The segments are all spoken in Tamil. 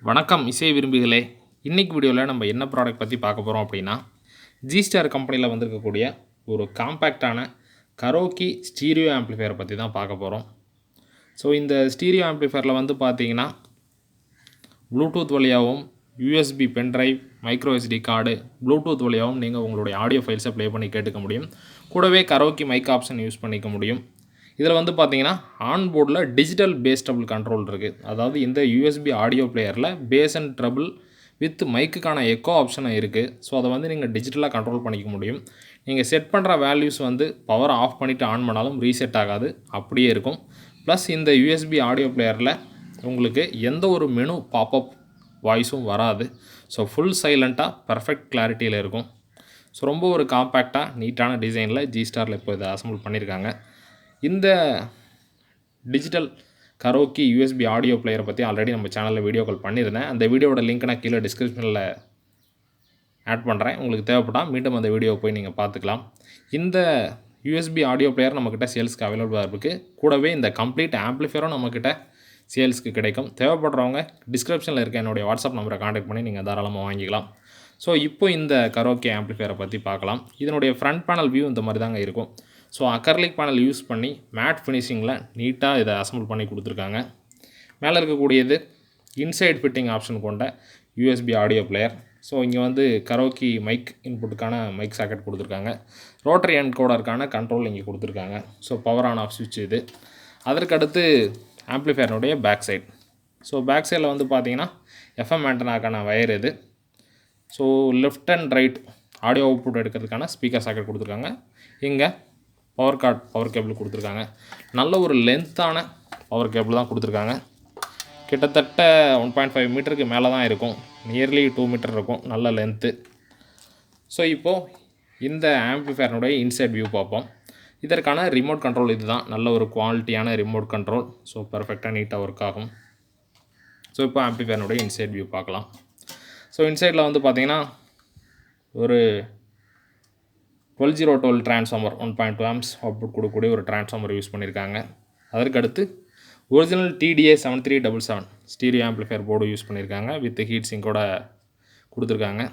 வணக்கம் இசை விரும்பிகளே. இன்றைக்கி வீடியோவில் நம்ம என்ன ப்ராடக்ட் பற்றி பார்க்க போகிறோம் அப்படின்னா, ஜீஸ்டார் கம்பெனியில் வந்திருக்கக்கூடிய ஒரு காம்பேக்டான கரோக்கி ஸ்டீரியோ ஆம்ப்ளிஃபையரை பற்றி தான் பார்க்க போகிறோம். ஸோ இந்த ஸ்டீரியோ ஆம்ப்ளிஃபையரில் வந்து பார்த்தீங்கன்னா ப்ளூடூத் வழியாகவும் USB pendrive, micro SD card, bluetooth வழியாகவும் நீங்கள் உங்களுடைய ஆடியோ ஃபைல்ஸை ப்ளே பண்ணி கேட்டுக்க முடியும். கூடவே கரோக்கி மைக் ஆப்ஷன் யூஸ் பண்ணிக்க முடியும். இதில் வந்து பார்த்தீங்கன்னா ஆன்போர்டில் டிஜிட்டல் பேஸ் ட்ரபிள் கண்ட்ரோல் இருக்குது. அதாவது இந்த யூஎஸ்பி ஆடியோ பிளேயரில் பேஸ் அண்ட் ட்ரபிள் வித் மைக்குக்கான எக்கோ ஆப்ஷனும் இருக்குது. ஸோ அதை வந்து நீங்கள் டிஜிட்டலாக கண்ட்ரோல் பண்ணிக்க முடியும். நீங்கள் செட் பண்ணுற வேல்யூஸ் வந்து பவர் ஆஃப் பண்ணிவிட்டு ஆன் பண்ணாலும் ரீசெட் ஆகாது, அப்படியே இருக்கும். ப்ளஸ் இந்த யூஎஸ்பி ஆடியோ பிளேயரில் உங்களுக்கு எந்த ஒரு மெனு பாப்அப் வாய்ஸும் வராது. ஸோ ஃபுல் சைலண்ட்டாக பர்ஃபெக்ட் கிளாரிட்டியில் இருக்கும். ஸோ ரொம்ப ஒரு காம்பேக்டாக நீட்டான டிசைனில் ஜீஸ்டாரில் இப்போ இதை அசம்பிள் பண்ணியிருக்காங்க. இந்த டிஜிட்டல் கரோக்கி யூஎஸ்பி ஆடியோ பிளேயரை பற்றி ஆல்ரெடி நம்ம சேனலில் வீடியோக்கள் பண்ணியிருந்தேன். அந்த வீடியோட லிங்க் நான் கீழே டிஸ்கிரிப்ஷனில் ஆட் பண்ணுறேன். உங்களுக்கு தேவைப்பட்டால் மீண்டும் அந்த வீடியோவை போய் நீங்கள் பார்த்துக்கலாம். இந்த யூஎஸ்பி ஆடியோ பிளேயர் நம்மக்கிட்ட சேல்ஸ்க்கு அவைலபிளாக இருக்குது. கூடவே இந்த கம்ப்ளீட் ஆம்ப்ளிஃபையரும் நம்மக்கிட்ட சேல்ஸ்க்கு கிடைக்கும். தேவைப்படுறவங்க டிஸ்கிரிப்ஷனில் இருக்க என்னுடைய வாட்ஸ்அப் நம்பரை கான்டாக்ட் பண்ணி நீங்கள் தாராளமாக வாங்கிக்கலாம். ஸோ இப்போ இந்த கரோக்கி ஆம்ப்ளிஃபையரை பற்றி பார்க்கலாம். இதனுடைய ஃப்ரண்ட் பேனல் வியூ இந்த மாதிரி தாங்க இருக்கும். ஸோ அக்கர்லிக் பேனல் யூஸ் பண்ணி மேட் ஃபினிஷிங்கில் நீட்டாக இதை அசம்பிள் பண்ணி கொடுத்துருக்காங்க. மேலே இருக்கக்கூடியது இன்சைட் ஃபிட்டிங் ஆப்ஷன் கொண்ட யூஎஸ்பி ஆடியோ பிளேயர். ஸோ இங்கே வந்து கரோக்கி மைக் இன்புட்டுக்கான மைக் சாக்கெட் கொடுத்துருக்காங்க. ரோட்டரி என்கோடருக்கான கண்ட்ரோல் இங்கே கொடுத்துருக்காங்க. ஸோ பவர் ஆன் ஆஃப் சுவிட்ச் இது. அதற்கடுத்து ஆம்ப்ளிஃபையருடைய பேக் சைட். ஸோ பேக் சைடில் வந்து பார்த்தீங்கன்னா எஃப்எம் ஆண்டனாக்கான வயர் இது. So left and right audio output எடுக்கிறதுக்கான ஸ்பீக்கர் சாக்கெட் கொடுத்துருக்காங்க. இங்கே பவர் கேபிள் கொடுத்துருக்காங்க. நல்ல ஒரு லென்த்தான பவர் கேபிள் தான் கொடுத்துருக்காங்க. கிட்டத்தட்ட 1.5 மீட்டருக்கு மேலே தான் இருக்கும். நியர்லி 2 மீட்டர் இருக்கும். நல்ல லென்த்து. ஸோ இப்போது இந்த ஆம்ப்ளிஃபையருடைய இன்சைட் வியூ பார்ப்போம். இதற்கான ரிமோட் கண்ட்ரோல் இது தான். நல்ல ஒரு குவாலிட்டியான ரிமோட் கண்ட்ரோல். ஸோ பர்ஃபெக்டாக நீட்டாக ஒர்க் ஆகும். ஸோ இப்போ ஆம்ப்ளிஃபையருடைய இன்சைட் வியூ பார்க்கலாம். ஸோ இன்சைடில் வந்து பார்த்திங்கன்னா ஒரு 12-012 டிரான்ஸ்ஃபார்மர் 1.2 ஆம்ஸ் அவுட்புட் கொடுக்கக்கூடிய ஒரு டிரான்ஸ்ஃபார்மர் யூஸ் பண்ணியிருக்காங்க. அதற்கடுத்து original TDA7377 stereo amplifier board use பண்ணியிருக்காங்க. வித் ஹீட் சிங்கோட கொடுத்துருக்காங்க.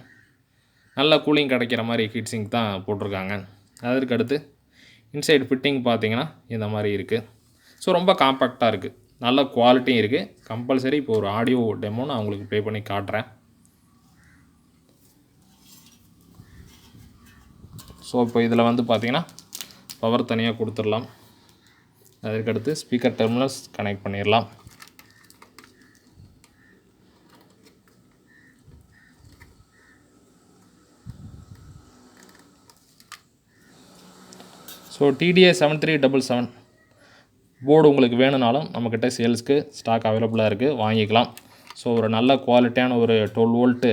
நல்ல கூலிங் கிடைக்கிற மாதிரி ஹீட் சிங்க் தான் போட்டிருக்காங்க. அதற்கடுத்து இன்சைடு ஃபிட்டிங் பார்த்திங்கன்னா இந்த மாதிரி இருக்குது. ஸோ ரொம்ப காம்பேக்டாக இருக்குது. நல்ல குவாலிட்டியும் இருக்குது. கம்பல்சரி இப்போ ஒரு ஆடியோ டெமோ நான் உங்களுக்கு ப்ளே பண்ணி காட்டுறேன். ஸோ இப்போ இதில் வந்து பார்த்திங்கன்னா பவர் தனியாக கொடுத்துடலாம். அதற்கடுத்து ஸ்பீக்கர் டெர்மினல்ஸ் கனெக்ட் பண்ணிடலாம். ஸோ TDA7377 போர்டு உங்களுக்கு வேணும்னாலும் நம்மக்கிட்ட சேல்ஸ்க்கு ஸ்டாக் அவைலபிளாக இருக்குது, வாங்கிக்கலாம். ஸோ ஒரு நல்ல குவாலிட்டியான ஒரு 12 வோல்ட்டு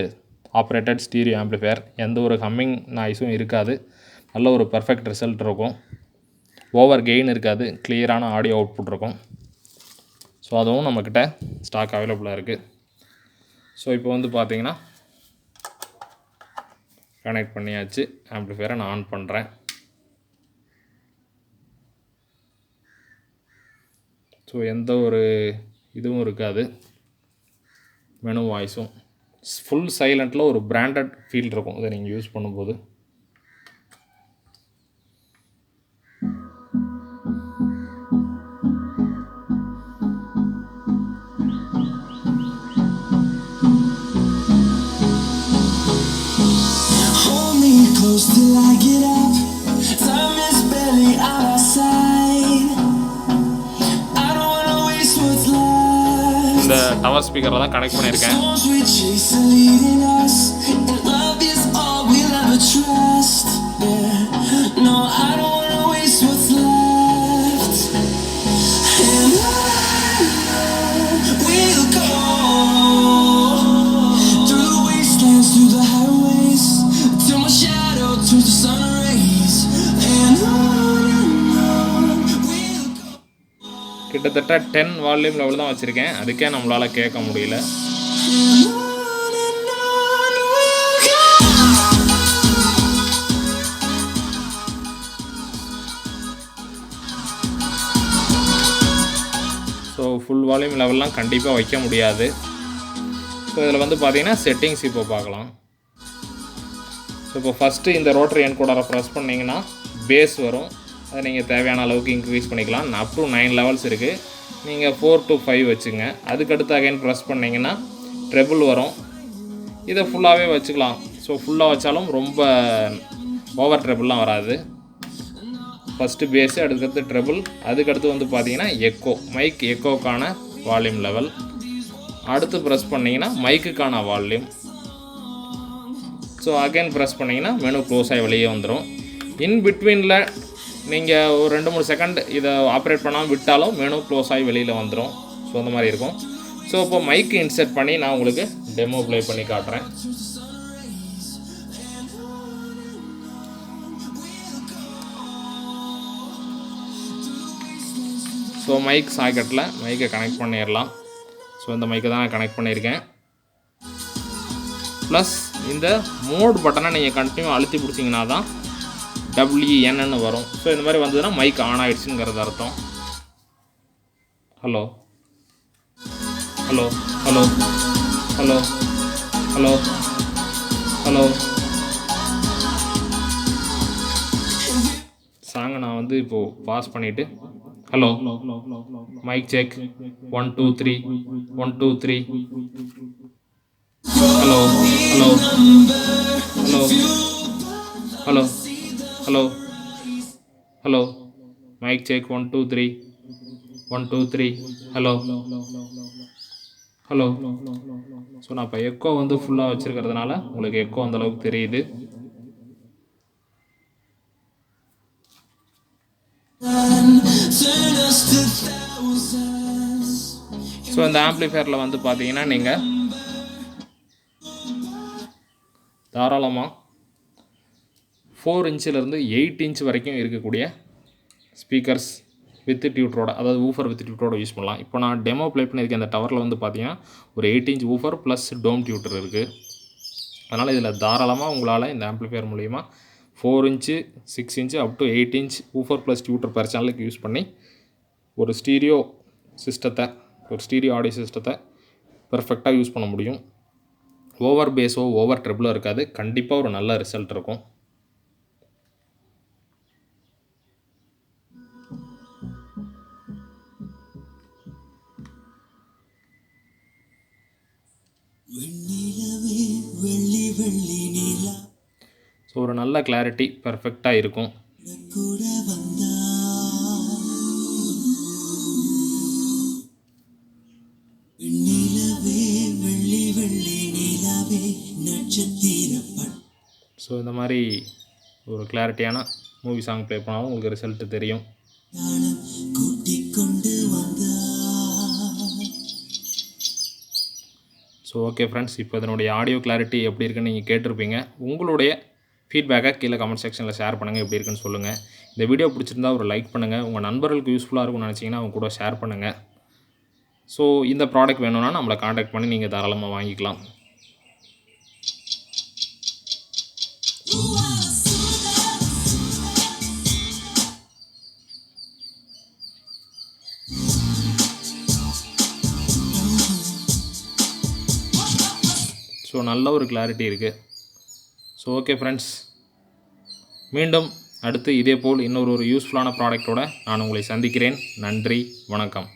ஆப்ரேட்டட் ஸ்டீரியோ ஆம்ப்ளிஃபையர். எந்த ஒரு ஹம்மிங் நாய்ஸும் இருக்காது. நல்ல ஒரு பர்ஃபெக்ட் ரிசல்ட் இருக்கும். ஓவர் கெயின் இருக்காது. கிளியரான ஆடியோ அவுட்புட் இருக்கும். ஸோ அதுவும் நம்மக்கிட்ட ஸ்டாக் அவைலபிளாக இருக்குது. ஸோ இப்போ வந்து பார்த்திங்கன்னா கனெக்ட் பண்ணியாச்சு. ஆம்ப்ளிஃபையரை நான் ஆன் பண்ணுறேன். ஸோ எந்த ஒரு இதுவும் இருக்காது. மெனு வாய்ஸும் ஃபுல் சைலண்ட்டில் ஒரு பிராண்டட் ஃபீல் இருக்கும் இதை நீங்கள் யூஸ் பண்ணும்போது. Till I get up, time is barely on our side. I don't wanna waste what's left. இந்த டவர் ஸ்பீக்கரை தான் கனெக்ட் பண்ணியிருக்கேன். Storms we chase are leading us, and love is all we'll ever trust. Yeah, no, I don't wanna waste what's left. And we'll go through the wastelands, through the highways, till my shadow turns to sun rays. And on we'll go. கிட்டத்தட்ட 10 வால்யூம் லெவல் தான் வச்சுருக்கேன். அதுக்கே நம்மளால் கேட்க முடியல. ஸோ ஃபுல் வால்யூம் லெவல்லாம் கண்டிப்பாக வைக்க முடியாது. ஸோ இதில் வந்து பார்த்தீங்கன்னா செட்டிங்ஸ் இப்போ பார்க்கலாம். ஸோ இப்போ ஃபஸ்ட்டு இந்த ரோட்டரி என்கோடரை ப்ரெஸ் பண்ணிங்கன்னா பேஸ் வரும். அதை நீங்கள் தேவையான அளவுக்கு இன்க்ரீஸ் பண்ணிக்கலாம். அப் டு 9 லெவல்ஸ் இருக்குது. நீங்கள் 4 to 5 வச்சுங்க. அதுக்கடுத்து அகைன் ப்ரெஸ் பண்ணிங்கன்னா ட்ரெபிள் வரும். இதை ஃபுல்லாகவே வச்சுக்கலாம். ஸோ ஃபுல்லாக வச்சாலும் ரொம்ப ஓவர் ட்ரெபிள்லாம் வராது. ஃபஸ்ட்டு பேஸு, அதுக்கடுத்து ட்ரெபிள், அதுக்கடுத்து வந்து பார்த்தீங்கன்னா எக்கோ, மைக் எக்கோக்கான வால்யூம் லெவல். அடுத்து ப்ரெஸ் பண்ணிங்கன்னா மைக்குக்கான வால்யூம். ஸோ அகைன் ப்ரெஸ் பண்ணிங்கன்னா மெனு க்ளோஸ் ஆகி வெளியே வந்துடும். இன் பிட்வீனில் நீங்கள் ஒரு 2-3 செகண்ட் இதை ஆப்ரேட் பண்ணாமல் விட்டாலும் மெனு க்ளோஸ் ஆகி வெளியில் வந்துடும். ஸோ அந்த மாதிரி இருக்கும். ஸோ இப்போ மைக்கு இன்சர்ட் பண்ணி நான் உங்களுக்கு டெமோ ப்ளே பண்ணி காட்டுறேன். ஸோ மைக் சாக்கெட்டில் மைக்கை கனெக்ட் பண்ணிடலாம். ஸோ இந்த மைக்கை தான் நான் கனெக்ட் பண்ணியிருக்கேன். ப்ளஸ் இந்த மோட் பட்டனை நீங்கள் கண்டினியூ அழுத்தி பிடிச்சிங்கன்னா தான் WNன்னு வரும். ஸோ இந்த மாதிரி வந்ததுன்னா மைக் ஆன் ஆகிடுச்சுங்கிறது அர்த்தம். Hello hello hello hello hello hello சாங்கை நான் வந்து இப்போது பாஸ் பண்ணிவிட்டு hello mic check 1 2 3 1 2 3 hello hello hello hello hello hello mic check 1 2 3 1 2 3 hello hello. So நான் இப்போ எக்கோ வந்து ஃபுல்லாக வச்சுருக்கிறதுனால உங்களுக்கு எக்கோ அந்தளவுக்கு தெரியுது. ஸோ இந்த ஆம்ப்ளிஃபையரில் வந்து பார்த்தீங்கன்னா நீங்கள் தாராளமாக 4 இன்ச்சிலேருந்து 8 இன்ச் வரைக்கும் இருக்கக்கூடிய ஸ்பீக்கர்ஸ் வித் டியூட்டரோட, அதாவது ஊஃபர் வித் டியூட்டரோட யூஸ் பண்ணலாம். இப்போ நான் டெமோ ப்ளே பண்ணியிருக்கேன். இந்த டவரில் வந்து பார்த்தீங்கன்னா ஒரு 8 inch woofer plus dome tweeter இருக்குது. அதனால் இதில் தாராளமாக உங்களால் இந்த ஆம்ப்ளிஃபையர் மூலிமா 4 inch 6 inch up to 8 inch woofer plus tweeter per சேனலுக்கு யூஸ் பண்ணி ஒரு ஸ்டீரியோ ஆடியோ சிஸ்டத்தை பெர்ஃபெக்டாக யூஸ் பண்ண முடியும். ஓவர் பேஸோ ஓவர் ட்ரெபிளோ இருக்காது. கண்டிப்பாக ஒரு நல்ல ரிசல்ட் இருக்கும். ஸோ ஒரு நல்ல கிளாரிட்டி பெர்ஃபெக்டாக இருக்கும். ஸோ இந்த மாதிரி ஒரு கிளாரிட்டியான மூவி சாங் ப்ளே பண்ணாலும் உங்களுக்கு ரிசல்ட்டு தெரியும். ஸோ ஓகே ஃப்ரெண்ட்ஸ், இப்போ இதனுடைய ஆடியோ கிளாரிட்டி எப்படி இருக்குன்னு நீங்கள் கேட்டிருப்பீங்க. உங்களுடைய ஃபீட்பேக்கை கீழே கமெண்ட் செக்ஷனில் ஷேர் பண்ணுங்கள், எப்படி இருக்குன்னு சொல்லுங்கள். இந்த வீடியோ பிடிச்சிருந்தா ஒரு லைக் பண்ணுங்கள். உங்கள் நண்பர்களுக்கு யூஸ்ஃபுல்லாக இருக்கும்னு நினச்சிங்கன்னா அவங்க கூட ஷேர் பண்ணுங்கள். ஸோ இந்த ப்ராடக்ட் வேணும்னா நம்மளை காண்டாக்ட் பண்ணி நீங்கள் தாராளமாக வாங்கிக்கலாம். ஸோ நல்ல ஒரு கிளாரிட்டி இருக்குது. ஸோ ஓகே ஃப்ரெண்ட்ஸ், மீண்டும் அடுத்து இதேபோல் இன்னொரு யூஸ்ஃபுல்லான ப்ராடக்டோடு நான் உங்களை சந்திக்கிறேன். நன்றி, வணக்கம்.